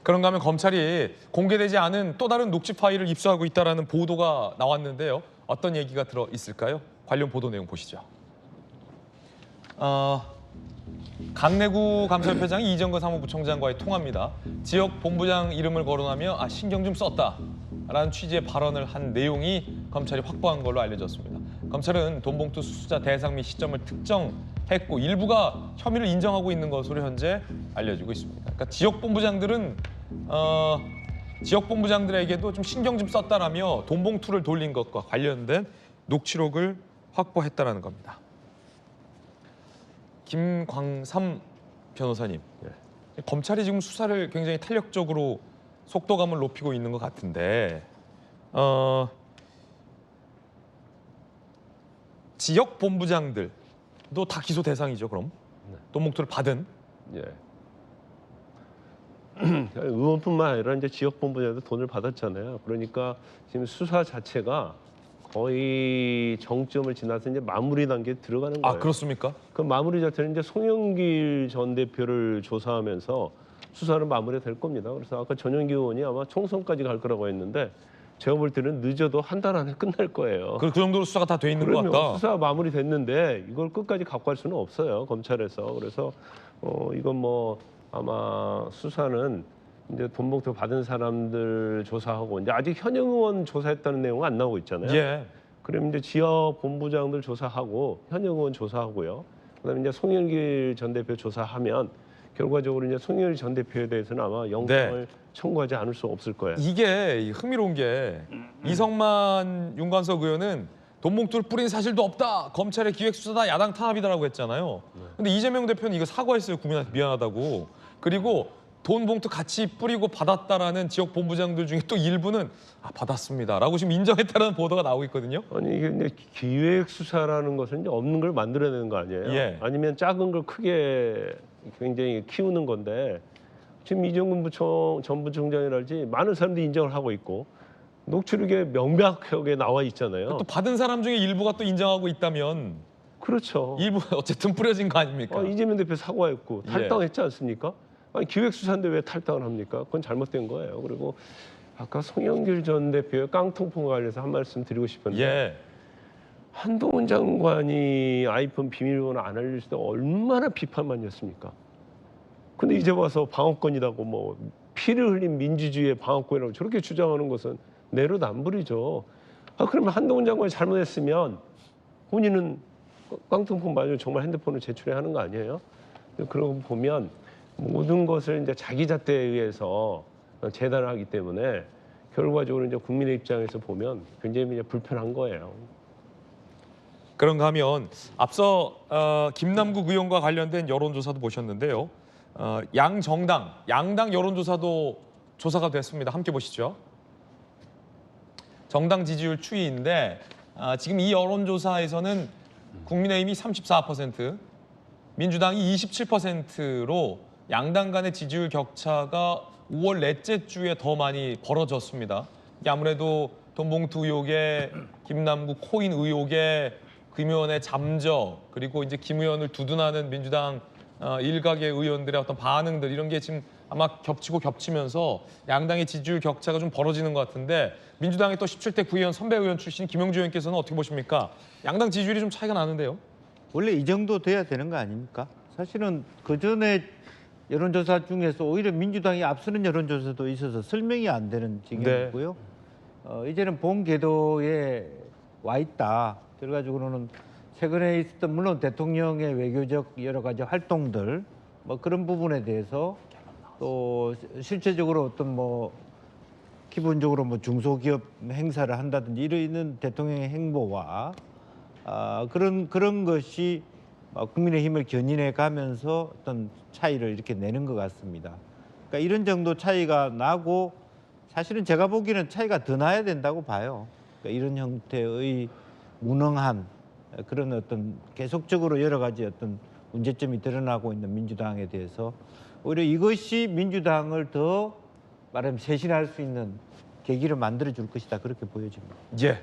그런가 하면 검찰이 공개되지 않은 또 다른 녹취 파일을 입수하고 있다는 보도가 나왔는데요. 어떤 얘기가 들어 있을까요? 관련 보도 내용 보시죠. 강내구 감찰표장이 이정근 사무부총장과의 통화입니다. 지역 본부장 이름을 거론하며 신경 좀 썼다라는 취지의 발언을 한 내용이 검찰이 확보한 걸로 알려졌습니다. 검찰은 돈봉투 수수자 대상 및 시점을 특정했고 일부가 혐의를 인정하고 있는 것으로 현재 알려지고 있습니다. 그러니까 지역 본부장들에게도 좀 신경 좀 썼다라며 돈봉투를 돌린 것과 관련된 녹취록을 확보했다라는 겁니다. 김광삼 변호사님, 검찰이 지금 수사를 굉장히 탄력적으로 속도감을 높이고 있는 것 같은데 지역 본부장들도 다 기소 대상이죠, 그럼? 돈봉투를 받은? 예. 의원뿐만 아니라 이제 지역 본부장도 돈을 받았잖아요. 그러니까 지금 수사 자체가 거의 정점을 지나서 이제 마무리 단계에 들어가는 거예요. 아, 그렇습니까? 그 마무리 자체는 이제 송영길 전 대표를 조사하면서 수사는 마무리될 겁니다. 그래서 아까 전용기 의원이 아마 총선까지 갈 거라고 했는데 제가 볼 때는 늦어도 한 달 안에 끝날 거예요. 그 정도로 수사가 다 돼 있는 것 같다. 수사 마무리 됐는데 이걸 끝까지 갖고 갈 수는 없어요, 검찰에서. 그래서 이건 뭐 아마 수사는 이제 돈봉투 받은 사람들 조사하고 이제 아직 현역 의원 조사했다는 내용은 안 나오고 있잖아요. 예. 그럼 이제 지역 본부장들 조사하고 현역 의원 조사하고요. 그다음에 이제 송영길 전 대표 조사하면 결과적으로 이제 송영길 전 대표에 대해서는 아마 영장을 청구하지 않을 수 없을 거예요. 이게 흥미로운 게 이성만 윤관석 의원은 돈봉투를 뿌린 사실도 없다. 검찰의 기획수사다. 야당 탄압이다라고 했잖아요. 근데 이재명 대표는 이거 사과했어요. 국민한테 미안하다고. 그리고 돈봉투 같이 뿌리고 받았다라는 지역 본부장들 중에 또 일부는 받았습니다라고 지금 인정했다는 보도가 나오고 있거든요. 아니 이게 이제 기획 수사라는 것은 이제 없는 걸 만들어내는 거 아니에요? 예. 아니면 작은 걸 크게 굉장히 키우는 건데 지금 이정근 전 부총장이랄지 많은 사람들이 인정을 하고 있고 녹취록에 명백하게 나와 있잖아요. 또 받은 사람 중에 일부가 또 인정하고 있다면 그렇죠. 일부 어쨌든 뿌려진 거 아닙니까? 이재명 대표 사과했고 탈당했지 않습니까? 아니 기획 수사인데 왜 탈당을 합니까? 그건 잘못된 거예요. 그리고 아까 송영길 전 대표의 깡통풍과 관련해서 한 말씀 드리고 싶은데 예. 한동훈 장관이 아이폰 비밀번호 안 알려줄 때 얼마나 비판만이었습니까? 근데 이제 와서 방어권이라고 뭐 피를 흘린 민주주의의 방어권이라고 저렇게 주장하는 것은 내로남불이죠. 그러면 한동훈 장관이 잘못했으면 본인은 깡통풍 맞으면 정말 핸드폰을 제출해야 하는 거 아니에요? 그러고 보면 모든 것을 이제 자기 잣대에 의해서 재단을 하기 때문에 결과적으로 이제 국민의 입장에서 보면 굉장히 이제 불편한 거예요. 그런가 하면 앞서 김남국 의원과 관련된 여론조사도 보셨는데요. 양당 여론조사도 조사가 됐습니다. 함께 보시죠. 정당 지지율 추이인데 지금 이 여론조사에서는 국민의힘이 34%, 민주당이 27%로 양당 간의 지지율 격차가 5월 넷째 주에 더 많이 벌어졌습니다. 이게 아무래도 돈봉투 의혹에 김남국 코인 의혹에 김 의원의 잠적 그리고 이제 김 의원을 두둔하는 민주당 일각의 의원들의 어떤 반응들 이런 게 지금 아마 겹치면서 양당의 지지율 격차가 좀 벌어지는 것 같은데 민주당의 또 17대 국회의원 선배 의원 출신 김영주 의원께서는 어떻게 보십니까? 양당 지지율이 좀 차이가 나는데요. 원래 이 정도 돼야 되는 거 아닙니까? 사실은 그전에 여론조사 중에서 오히려 민주당이 앞서는 여론조사도 있어서 설명이 안 되는 지경이고요. 이제는 본 궤도에 와 있다. 결과적으로는 최근에 있었던 물론 대통령의 외교적 여러 가지 활동들 뭐 그런 부분에 대해서 또 실제적으로 어떤 뭐 기본적으로 뭐 중소기업 행사를 한다든지 이런 대통령의 행보와 그런 것이 국민의힘을 견인해 가면서 어떤 차이를 이렇게 내는 것 같습니다. 그러니까 이런 정도 차이가 나고 사실은 제가 보기에는 차이가 더 나야 된다고 봐요. 그러니까 이런 형태의 무능한 그런 어떤 계속적으로 여러 가지 어떤 문제점이 드러나고 있는 민주당에 대해서 오히려 이것이 민주당을 더 말하면 쇄신할 수 있는 계기를 만들어 줄 것이다 그렇게 보여집니다. 예.